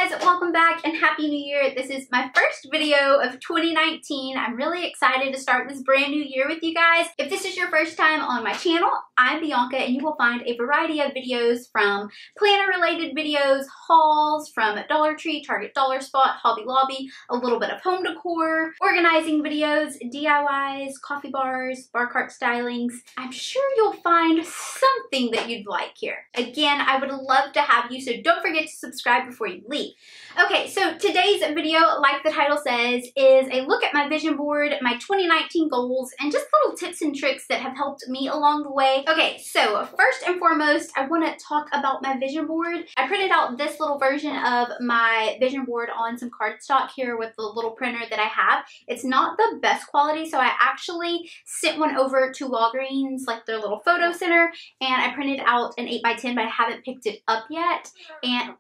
guys, welcome back and Happy New Year. This is my first video of 2019. I'm really excited to start this brand new year with you guys. If this is your first time on my channel, I'm Bianca and you will find a variety of videos from planner related videos, hauls from Dollar Tree, Target, Dollar Spot, Hobby Lobby, a little bit of home decor, organizing videos, DIYs, coffee bars, bar cart stylings. I'm sure you'll find something that you'd like here. Again, I would love to have you, so don't forget to subscribe before you leave. Okay, so today's video, like the title says, is a look at my vision board, my 2019 goals, and just little tips and tricks that have helped me along the way. Okay, so first and foremost, I want to talk about my vision board. I printed out this little version of my vision board on some cardstock here with the little printer that I have. It's not the best quality, so I actually sent one over to Walgreens, like their little photo center, and I printed out an 8x10, but I haven't picked it up yet. And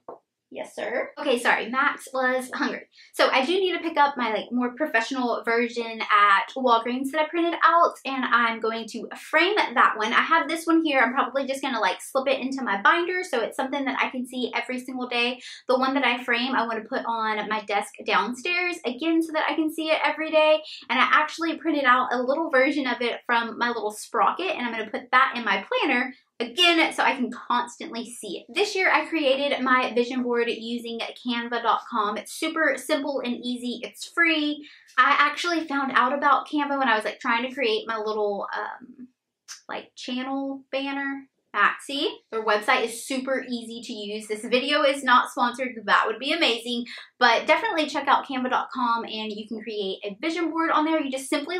yes, sir. Okay, sorry, Max was hungry. So I do need to pick up my more professional version at Walgreens that I printed out, and I'm going to frame that one. I have this one here. I'm probably just gonna slip it into my binder so it's something that I can see every single day. The one that I frame, I want to put on my desk downstairs, again, so that I can see it every day. And I actually printed out a little version of it from my little sprocket, and I'm gonna put that in my planner, again, so I can constantly see it. This year I created my vision board using canva.com. It's super simple and easy. It's free. I actually found out about Canva when I was trying to create my little channel banner. Maxi. Their website is super easy to use. This video is not sponsored. That would be amazing, but definitely check out canva.com and you can create a vision board on there. You just simply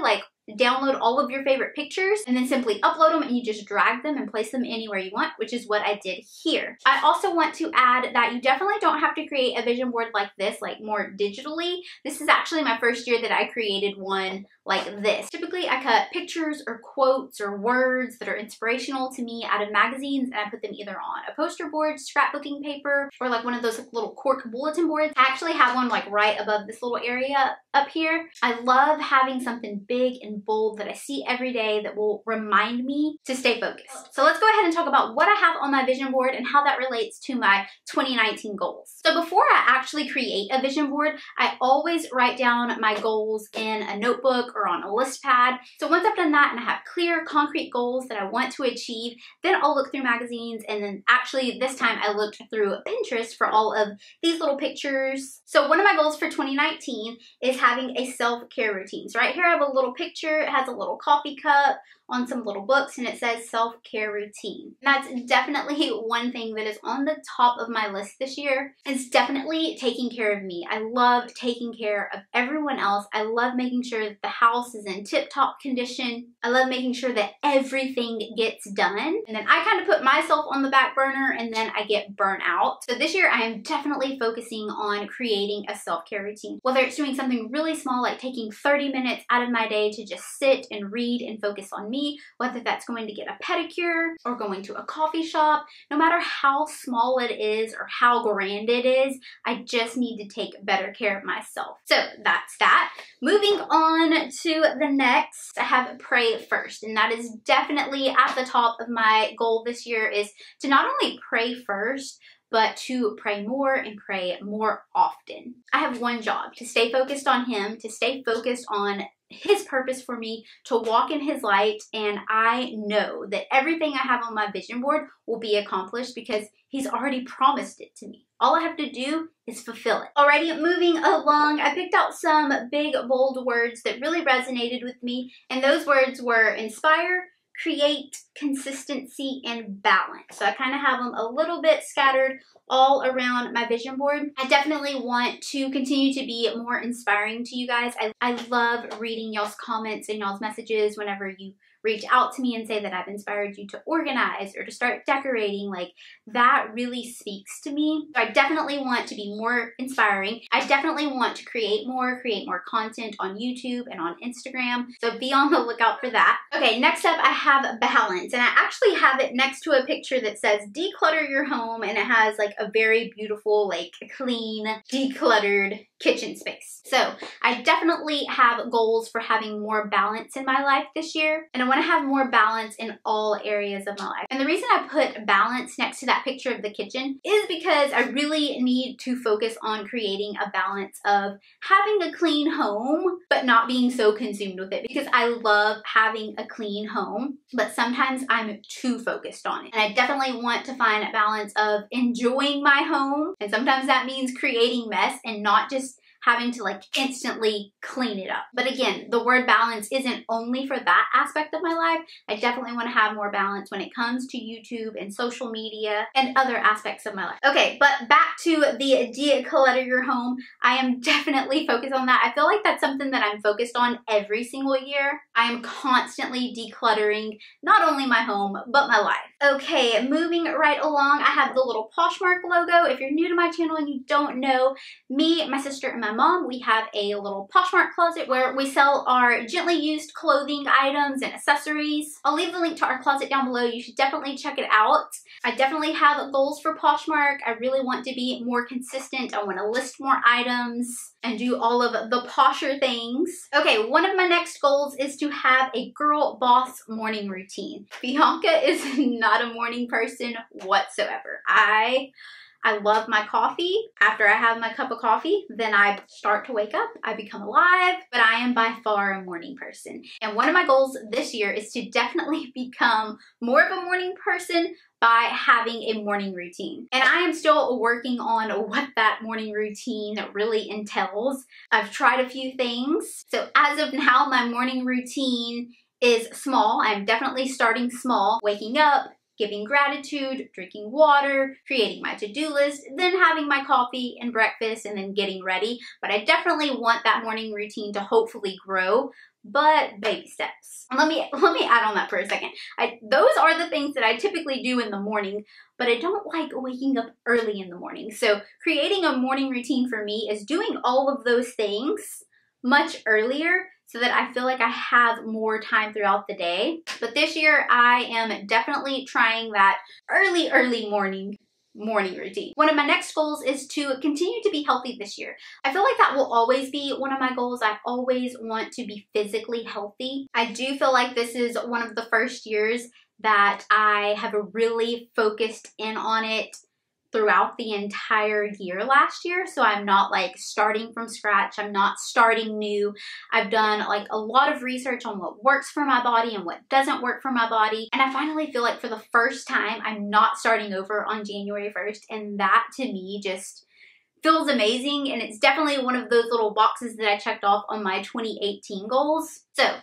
download all of your favorite pictures and then simply upload them, and you just drag them and place them anywhere you want, which is what I did here. I also want to add that you definitely don't have to create a vision board like this, more digitally. This is actually my first year that I created one like this. Typically, I cut pictures or quotes or words that are inspirational to me out of magazines, and I put them either on a poster board, scrapbooking paper, or one of those little cork bulletin boards. I actually have one right above this little area up here. I love having something big and bold that I see every day that will remind me to stay focused. So let's go ahead and talk about what I have on my vision board and how that relates to my 2019 goals. So before I actually create a vision board, I always write down my goals in a notebook or on a list pad. So once I've done that and I have clear, concrete goals that I want to achieve, then I'll look through magazines, and then actually this time I looked through Pinterest for all of these little pictures. So one of my goals for 2019 is having a self-care routine. So right here I have a little picture. It has a little coffee cup on some little books, and it says self-care routine. And that's definitely one thing that is on the top of my list this year. It's definitely taking care of me. I love taking care of everyone else. I love making sure that the house is in tip-top condition. I love making sure that everything gets done. And then I kind of put myself on the back burner, and then I get burnt out. So this year I am definitely focusing on creating a self-care routine. Whether it's doing something really small, like taking 30 minutes out of my day to just sit and read and focus on me, whether that's going to get a pedicure or going to a coffee shop, no matter how small it is or how grand it is, I just need to take better care of myself. So that's that. Moving on to the next, I have pray first, and that is definitely at the top of my goal this year, is to not only pray first, but to pray more and pray more often. I have one job: to stay focused on Him, to stay focused on His purpose for me, to walk in His light, and I know that everything I have on my vision board will be accomplished because He's already promised it to me. All I have to do is fulfill it. Alrighty, moving along, I picked out some big, bold words that really resonated with me, and those words were inspire, create, consistency, and balance. So I kind of have them a little bit scattered all around my vision board. I definitely want to continue to be more inspiring to you guys. I love reading y'all's comments and y'all's messages whenever you reach out to me and say that I've inspired you to organize or to start decorating. That really speaks to me. So I definitely want to be more inspiring. I definitely want to create more content on YouTube and on Instagram. So be on the lookout for that. Okay, next up I have balance, and I actually have it next to a picture that says declutter your home, and it has a very beautiful, clean, decluttered kitchen space. So I definitely have goals for having more balance in my life this year, and I want want to have more balance in all areas of my life. And the reason I put balance next to that picture of the kitchen is because I really need to focus on creating a balance of having a clean home, but not being so consumed with it, because I love having a clean home, but sometimes I'm too focused on it. And I definitely want to find a balance of enjoying my home, and sometimes that means creating mess and not just having to like instantly clean it up. But again, the word balance isn't only for that aspect of my life. I definitely want to have more balance when it comes to YouTube and social media and other aspects of my life. Okay, but back to the declutter your home. I am definitely focused on that. I feel like that's something that I'm focused on every single year. I am constantly decluttering not only my home, but my life. Okay, moving right along, I have the little Poshmark logo. If you're new to my channel and you don't know, me, my sister, and my mom, we have a little Poshmark Closet where we sell our gently used clothing items and accessories. I'll leave the link to our closet down below. You should definitely check it out. I definitely have goals for Poshmark. I really want to be more consistent. I want to list more items and do all of the posher things. Okay, one of my next goals is to have a girl boss morning routine. Bianca is not a morning person whatsoever. I love my coffee. After I have my cup of coffee, then I start to wake up. I become alive, but I am by far a morning person. And one of my goals this year is to definitely become more of a morning person by having a morning routine. And I am still working on what that morning routine really entails. I've tried a few things. So as of now, my morning routine is small. I'm definitely starting small, waking up, giving gratitude, drinking water, creating my to-do list, then having my coffee and breakfast, and then getting ready. But I definitely want that morning routine to hopefully grow, but baby steps. Let me add on that for a second. Those are the things that I typically do in the morning, but I don't like waking up early in the morning. So creating a morning routine for me is doing all of those things much earlier, so that I feel like I have more time throughout the day. But this year, I am definitely trying that early morning routine. One of my next goals is to continue to be healthy this year. I feel like that will always be one of my goals. I always want to be physically healthy. I do feel like this is one of the first years that I have really focused in on it throughout the entire year last year. So I'm not like starting from scratch. I'm not starting new. I've done like a lot of research on what works for my body and what doesn't work for my body. And I finally feel like for the first time, I'm not starting over on January 1st. And that to me just feels amazing. And it's definitely one of those little boxes that I checked off on my 2018 goals. So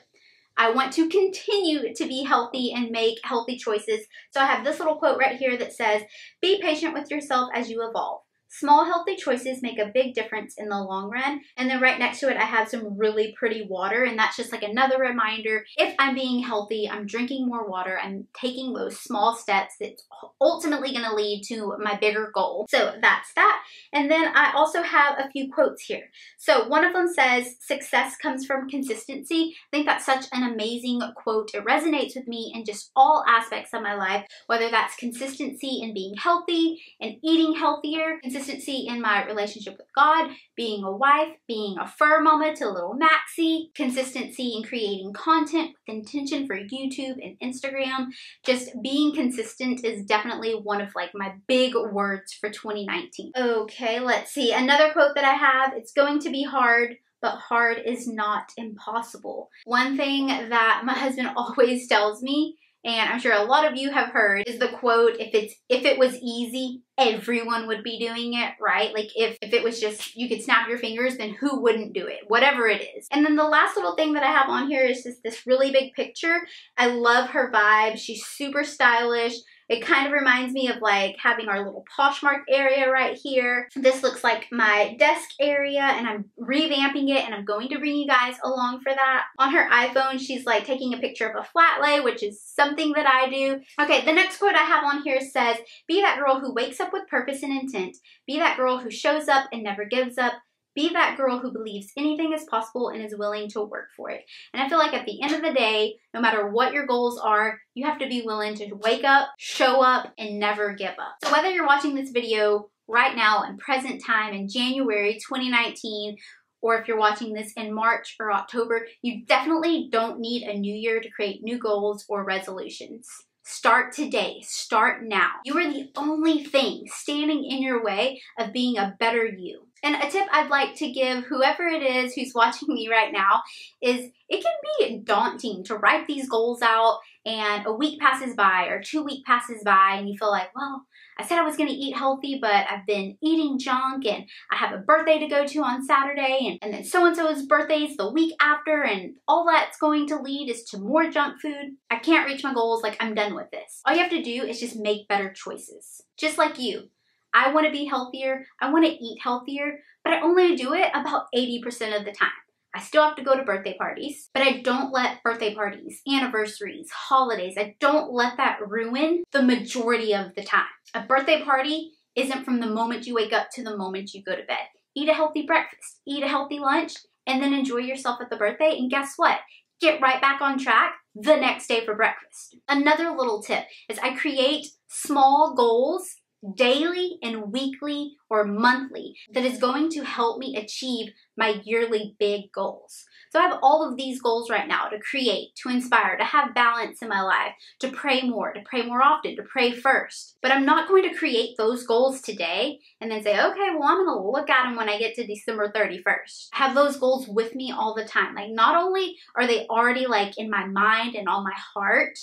I want to continue to be healthy and make healthy choices. So I have this little quote right here that says, "Be patient with yourself as you evolve. Small healthy choices make a big difference in the long run." And then right next to it, I have some really pretty water. And that's just like another reminder, if I'm being healthy, I'm drinking more water, I'm taking those small steps that's ultimately going to lead to my bigger goal. So that's that. And then I also have a few quotes here. So one of them says, "Success comes from consistency." I think that's such an amazing quote. It resonates with me in just all aspects of my life, whether that's consistency in being healthy and eating healthier, consistency in my relationship with God, being a wife, being a fur mama to little Maxie, consistency in creating content with intention for YouTube and Instagram. Just being consistent is definitely one of like my big words for 2019. Okay, let's see. Another quote that I have, "It's going to be hard, but hard is not impossible." One thing that my husband always tells me, and I'm sure a lot of you have heard, is the quote, if it was easy, everyone would be doing it, right? Like if it was just, you could snap your fingers, then who wouldn't do it? Whatever it is. And then the last little thing that I have on here is just this really big picture. I love her vibe. She's super stylish. It kind of reminds me of like having our little Poshmark area right here. This looks like my desk area, and I'm revamping it, and I'm going to bring you guys along for that. On her iPhone, she's like taking a picture of a flat lay, which is something that I do. Okay, the next quote I have on here says, "Be that girl who wakes up with purpose and intent. Be that girl who shows up and never gives up. Be that girl who believes anything is possible and is willing to work for it." And I feel like at the end of the day, no matter what your goals are, you have to be willing to wake up, show up, and never give up. So whether you're watching this video right now in present time in January 2019, or if you're watching this in March or October, you definitely don't need a new year to create new goals or resolutions. Start today. Start now. You are the only thing standing in your way of being a better you. And a tip I'd like to give whoever it is who's watching me right now is it can be daunting to write these goals out and a week passes by or 2 weeks passes by and you feel like, well, I said I was going to eat healthy, but I've been eating junk and I have a birthday to go to on Saturday and then so-and-so's birthday's the week after and all that's going to lead is to more junk food. I can't reach my goals, like I'm done with this. All you have to do is just make better choices. Just like you. I want to be healthier, I want to eat healthier, but I only do it about 80% of the time. I still have to go to birthday parties, but I don't let birthday parties, anniversaries, holidays, I don't let that ruin the majority of the time. A birthday party isn't from the moment you wake up to the moment you go to bed. Eat a healthy breakfast, eat a healthy lunch, and then enjoy yourself at the birthday, and guess what? Get right back on track the next day for breakfast. Another little tip is I create small goals daily and weekly or monthly that is going to help me achieve my yearly big goals. So I have all of these goals right now to create, to inspire, to have balance in my life, to pray more often, to pray first. But I'm not going to create those goals today and then say, okay, well, I'm going to look at them when I get to December 31st. I have those goals with me all the time. Like not only are they already like in my mind and on my heart,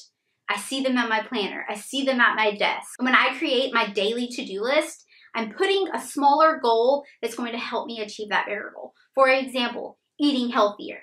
I see them at my planner. I see them at my desk. When I create my daily to-do list, I'm putting a smaller goal that's going to help me achieve that bigger goal. For example, eating healthier.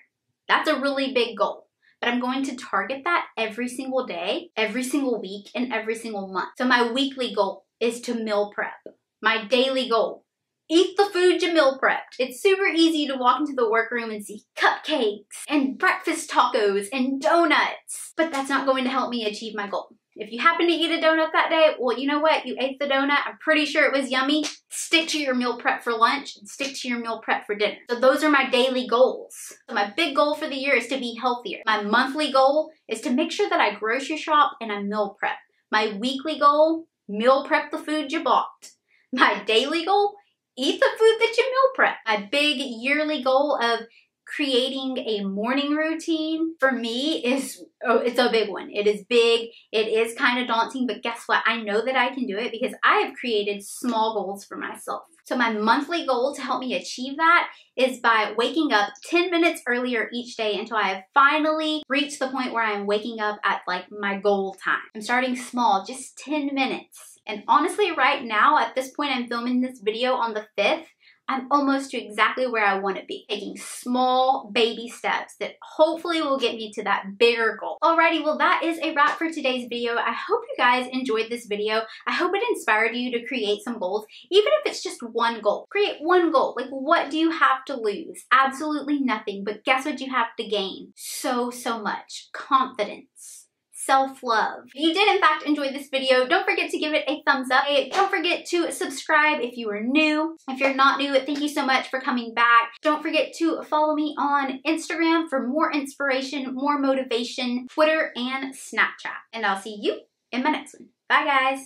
That's a really big goal, but I'm going to target that every single day, every single week, and every single month. So my weekly goal is to meal prep. My daily goal, eat the food you meal prepped. It's super easy to walk into the workroom and see cupcakes and breakfast tacos and donuts, but that's not going to help me achieve my goal. If you happen to eat a donut that day, well, you know what? You ate the donut. I'm pretty sure it was yummy. Stick to your meal prep for lunch and stick to your meal prep for dinner. So those are my daily goals. So my big goal for the year is to be healthier. My monthly goal is to make sure that I grocery shop and I meal prep. My weekly goal, meal prep the food you bought. My daily goal, eat the food that you meal prep. My big yearly goal of creating a morning routine for me is, it's a big one. It is big. It is kind of daunting, but guess what? I know that I can do it because I have created small goals for myself. So my monthly goal to help me achieve that is by waking up 10 minutes earlier each day until I have finally reached the point where I'm waking up at like my goal time. I'm starting small, just 10 minutes. And honestly, right now, at this point, I'm filming this video on the 5th. I'm almost to exactly where I want to be, taking small baby steps that hopefully will get me to that bigger goal. Alrighty, well that is a wrap for today's video. I hope you guys enjoyed this video. I hope it inspired you to create some goals, even if it's just one goal. Create one goal. Like, what do you have to lose? Absolutely nothing, but guess what you have to gain? So much. Confidence. Self-love. If you did in fact enjoy this video, don't forget to give it a thumbs up. Don't forget to subscribe if you are new. If you're not new, thank you so much for coming back. Don't forget to follow me on Instagram for more inspiration, more motivation, Twitter, and Snapchat. And I'll see you in my next one. Bye guys.